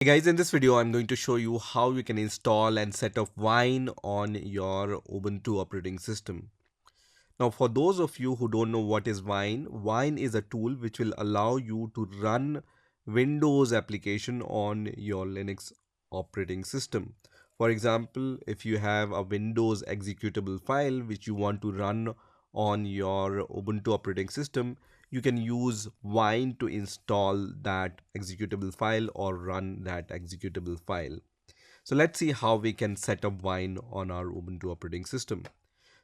Hey guys, in this video I'm going to show you how you can install and set up Wine on your Ubuntu operating system. Now for those of you who don't know what is Wine, Wine is a tool which will allow you to run Windows application on your Linux operating system. For example, if you have a Windows executable file which you want to run on your Ubuntu operating system, you can use Wine to install that executable file or run that executable file. So let's see how we can set up Wine on our Ubuntu operating system.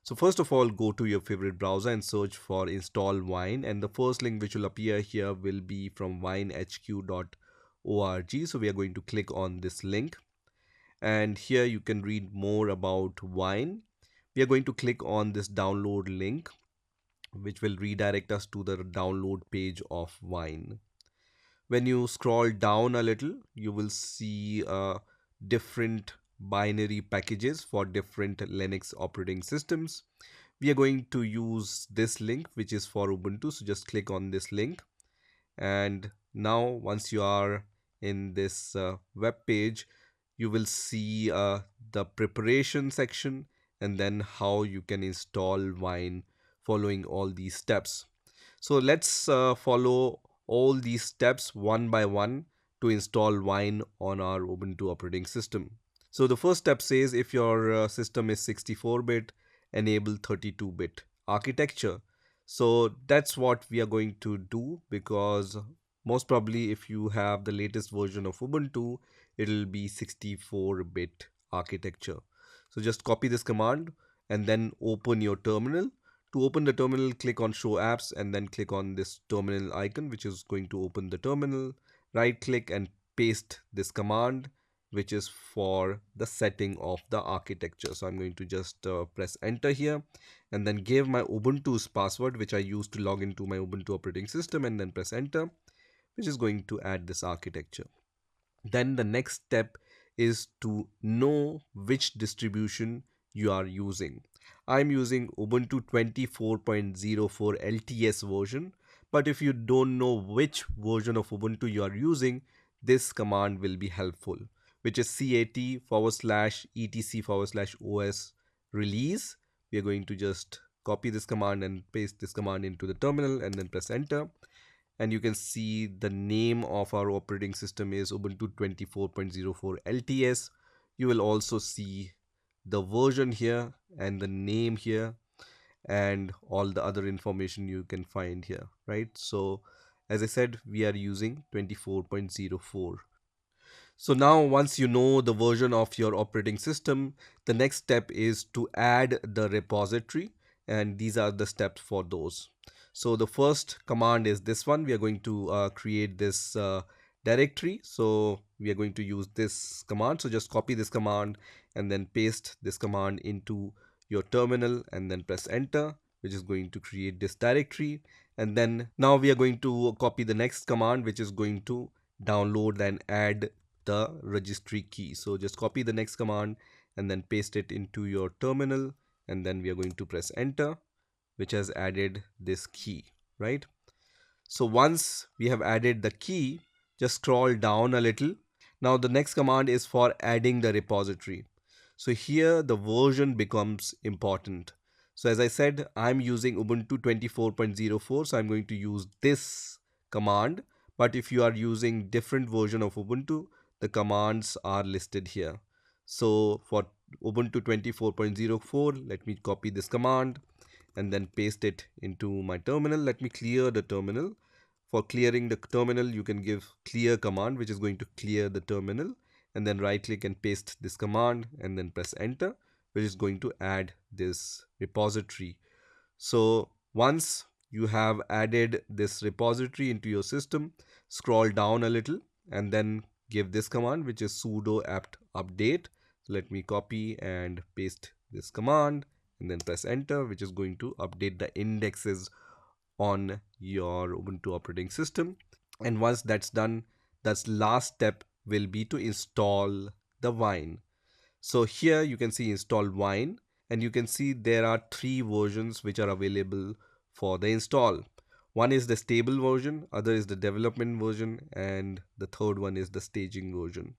So first of all, go to your favorite browser and search for install Wine, and the first link which will appear here will be from winehq.org. So we are going to click on this link, and here you can read more about Wine. We are going to click on this download link, which will redirect us to the download page of Wine. When you scroll down a little, you will see different binary packages for different Linux operating systems. We are going to use this link, which is for Ubuntu. So just click on this link. And now once you are in this web page, you will see the preparation section and then how you can install Wine following all these steps. So let's follow all these steps one by one to install Wine on our Ubuntu operating system. So the first step says if your system is 64-bit, enable 32-bit architecture. So that's what we are going to do, because most probably if you have the latest version of Ubuntu, it'll be 64-bit architecture. So just copy this command and then open your terminal. To open the terminal, click on show apps and then click on this terminal icon, which is going to open the terminal. Right click and paste this command, which is for the setting of the architecture. So I'm going to just press enter here and then give my Ubuntu's password, which I use to log into my Ubuntu operating system, and then press enter, which is going to add this architecture. Then the next step is to know which distribution you are using. I'm using Ubuntu 24.04 LTS version, but if you don't know which version of Ubuntu you are using, this command will be helpful, which is cat/etc/os release. We are going to just copy this command and paste this command into the terminal and then press enter. And you can see the name of our operating system is Ubuntu 24.04 LTS. You will also see the version here and the name here and all the other information you can find here, right? So as I said, we are using 24.04. So now once you know the version of your operating system, the next step is to add the repository, and these are the steps for those. So the first command is this one. We are going to create this directory. So we are going to use this command. So just copy this command and then paste this command into your terminal and then press enter, which is going to create this directory. And then now we are going to copy the next command, which is going to download and add the registry key. So just copy the next command and then paste it into your terminal, and then we are going to press enter, which has added this key, right? So once we have added the key, just scroll down a little. Now the next command is for adding the repository. So here the version becomes important. So as I said, I'm using Ubuntu 24.04, so I'm going to use this command. But if you are using different version of Ubuntu, the commands are listed here. So for Ubuntu 24.04, let me copy this command and then paste it into my terminal. Let me clear the terminal. For clearing the terminal, you can give clear command, which is going to clear the terminal, and then right click and paste this command and then press enter, which is going to add this repository. So once you have added this repository into your system, scroll down a little and then give this command, which is sudo apt update. So let me copy and paste this command and then press enter, which is going to update the indexes on your Ubuntu operating system. And once that's done, that's last step will be to install the Wine. So here you can see install Wine, and you can see there are three versions which are available for the install. One is the stable version, other is the development version, and the third one is the staging version.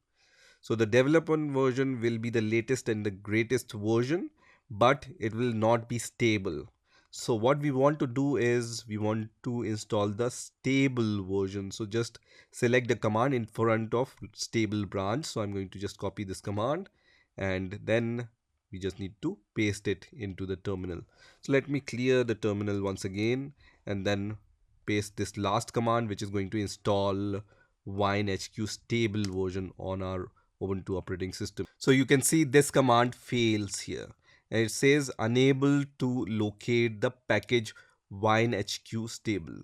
So the development version will be the latest and the greatest version, but it will not be stable. So what we want to do is we want to install the stable version. So just select the command in front of stable branch. So I'm going to just copy this command, and then we just need to paste it into the terminal. So let me clear the terminal once again and then paste this last command, which is going to install WineHQ stable version on our Ubuntu operating system. So you can see this command fails here. And it says unable to locate the package WineHQ stable.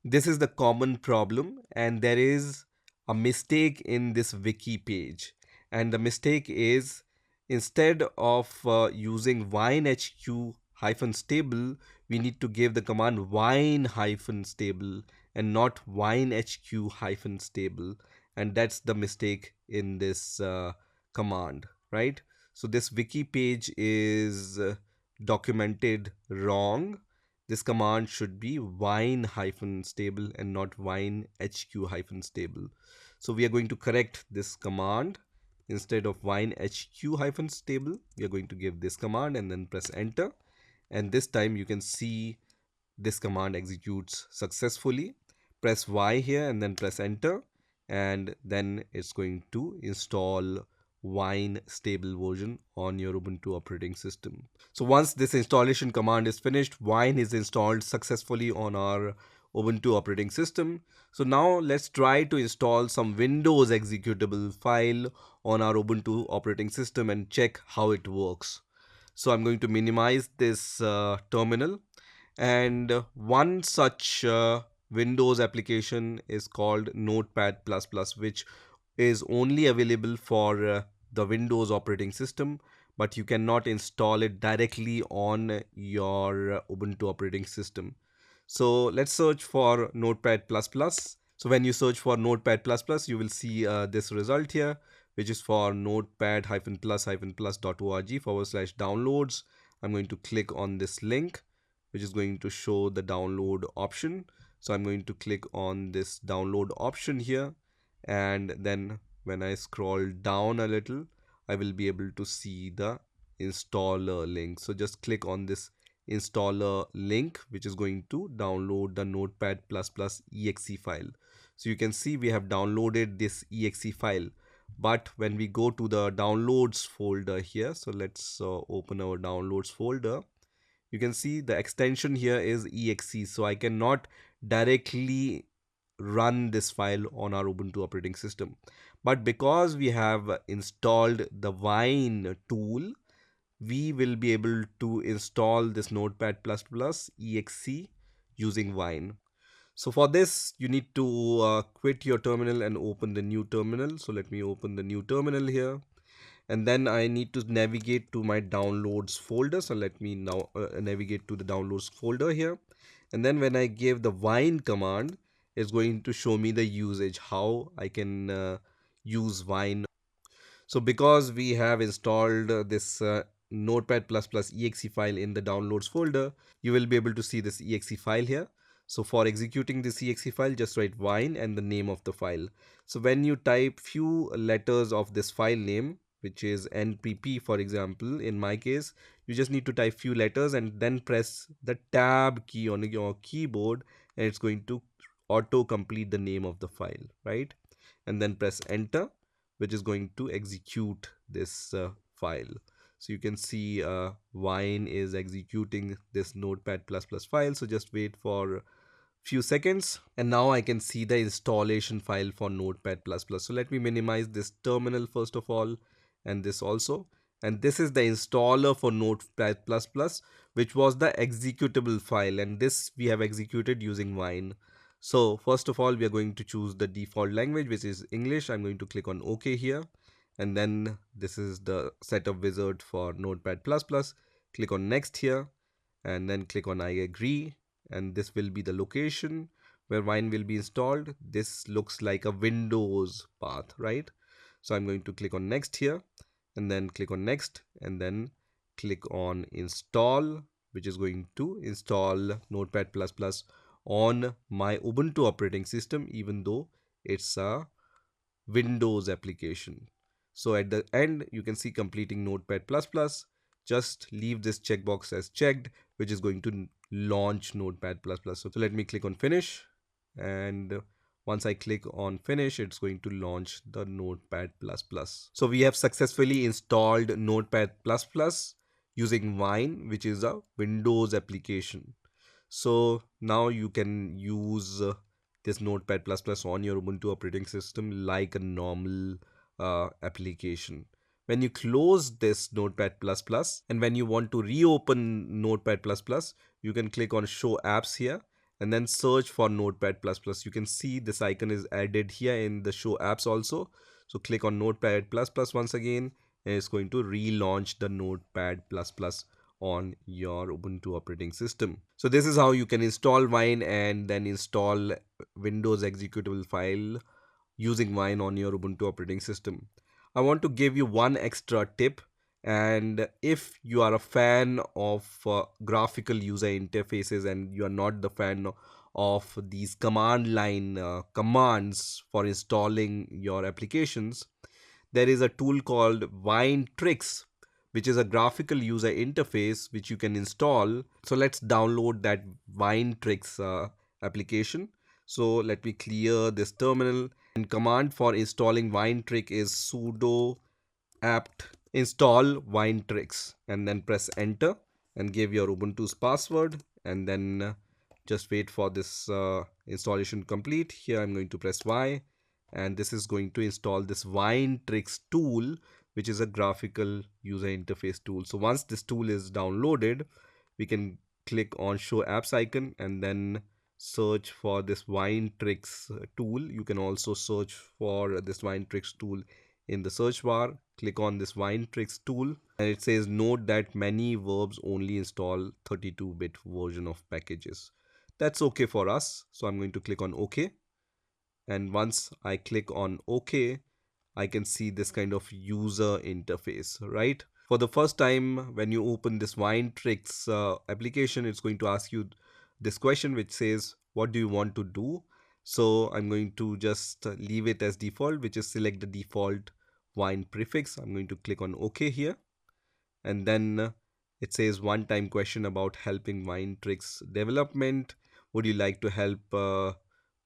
This is the common problem, and there is a mistake in this wiki page. And the mistake is, instead of using WineHQ stable, we need to give the command wine stable and not WineHQ stable. And that's the mistake in this command, right? So this wiki page is documented wrong. This command should be wine stable and not wine HQ stable. So we are going to correct this command. Instead of wine HQ stable, we are going to give this command and then press enter. And this time you can see this command executes successfully. Press Y here and then press enter, and then it's going to install wine stable version on your Ubuntu operating system. So once this installation command is finished, wine is installed successfully on our Ubuntu operating system. So now let's try to install some Windows executable file on our Ubuntu operating system and check how it works. So I'm going to minimize this terminal, and one such Windows application is called Notepad++, which is only available for the Windows operating system, but you cannot install it directly on your Ubuntu operating system. So let's search for Notepad++. So when you search for Notepad++, you will see this result here, which is for notepad-plus-plus.org/downloads. I'm going to click on this link, which is going to show the download option. So I'm going to click on this download option here, and then when I scroll down a little, I will be able to see the installer link. So just click on this installer link, which is going to download the Notepad++ exe file. So you can see we have downloaded this exe file, but when we go to the downloads folder here, so let's open our downloads folder. You can see the extension here is exe, so I cannot directly run this file on our Ubuntu operating system. But because we have installed the Wine tool, we will be able to install this Notepad++ exe using Wine. So for this, you need to quit your terminal and open the new terminal. So let me open the new terminal here. And then I need to navigate to my downloads folder. So let me now navigate to the downloads folder here. And then when I give the wine command, it's going to show me the usage, how I can use wine. So because we have installed this Notepad++ exe file in the downloads folder, you will be able to see this exe file here. So for executing this exe file, just write wine and the name of the file. So when you type few letters of this file name, which is npp, for example, in my case, you just need to type few letters and then press the tab key on your keyboard, and it's going to auto complete the name of the file, right? And then press enter, which is going to execute this file. So you can see Wine is executing this Notepad++ file. So just wait for few seconds, and now I can see the installation file for Notepad++. So let me minimize this terminal first of all, and this also. And this is the installer for Notepad++, which was the executable file, and this we have executed using Wine. So first of all, we are going to choose the default language, which is English. I'm going to click on OK here, and then this is the setup wizard for Notepad++. Click on next here, and then click on I agree, and this will be the location where Wine will be installed. This looks like a Windows path, right? So I'm going to click on next here, and then click on next, and then click on install, which is going to install Notepad++ on my Ubuntu operating system, even though it's a Windows application. So at the end, you can see completing Notepad++. Just leave this checkbox as checked, which is going to launch Notepad++. So let me click on finish. And once I click on finish, it's going to launch the Notepad++. So we have successfully installed Notepad++ using Wine, which is a Windows application. So now you can use this Notepad++ on your Ubuntu operating system like a normal application. When you close this Notepad++ and when you want to reopen Notepad++, you can click on Show Apps here and then search for Notepad++. You can see this icon is added here in the Show Apps also. So click on Notepad++ once again, and it's going to relaunch the Notepad++ on your Ubuntu operating system. So this is how you can install Wine and then install Windows executable file using Wine on your Ubuntu operating system. I want to give you one extra tip, and if you are a fan of graphical user interfaces and you are not the fan of these command line commands for installing your applications, there is a tool called Winetricks, which is a graphical user interface which you can install. So let's download that Winetricks application. So let me clear this terminal, and command for installing Winetrick is sudo apt install Winetricks, and then press enter and give your Ubuntu's password, and then just wait for this installation complete. Here I'm going to press Y, and this is going to install this Winetricks tool, which is a graphical user interface tool. So once this tool is downloaded, we can click on show apps icon and then search for this Winetricks tool. You can also search for this Winetricks tool in the search bar. Click on this Winetricks tool, and it says note that many verbs only install 32-bit version of packages. That's okay for us. So I'm going to click on OK. And once I click on OK, I can see this kind of user interface, right? For the first time, when you open this Winetricks application, it's going to ask you this question which says, what do you want to do? So I'm going to just leave it as default, which is select the default Wine prefix. I'm going to click on OK here. And then it says one-time question about helping Winetricks development. Would you like to help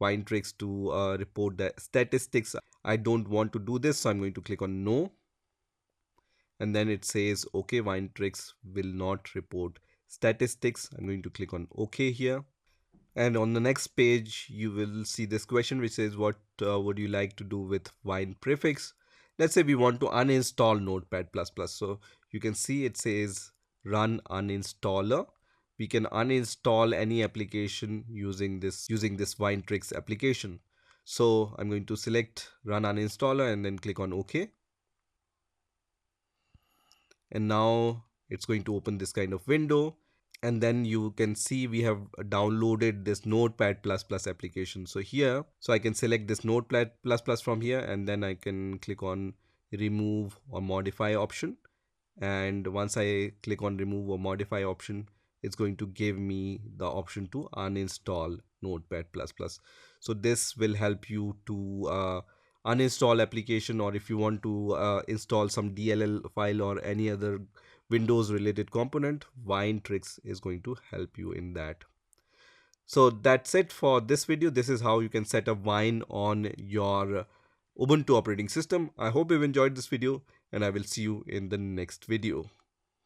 Winetricks to report the statistics? I don't want to do this, so I'm going to click on no. And then it says, okay, Winetricks will not report statistics. I'm going to click on OK here. And on the next page, you will see this question which says, what would you like to do with Wine prefix? Let's say we want to uninstall Notepad++. So you can see it says run uninstaller. We can uninstall any application using this Winetricks application. So I'm going to select run uninstaller and then click on OK. And now it's going to open this kind of window. And then you can see we have downloaded this Notepad++ application. So here, so I can select this Notepad++ from here, and then I can click on remove or modify option. And once I click on remove or modify option, it's going to give me the option to uninstall Notepad++. So this will help you to uninstall application, or if you want to install some DLL file or any other Windows related component, Winetricks is going to help you in that. So that's it for this video. This is how you can set up Wine on your Ubuntu operating system. I hope you've enjoyed this video, and I will see you in the next video.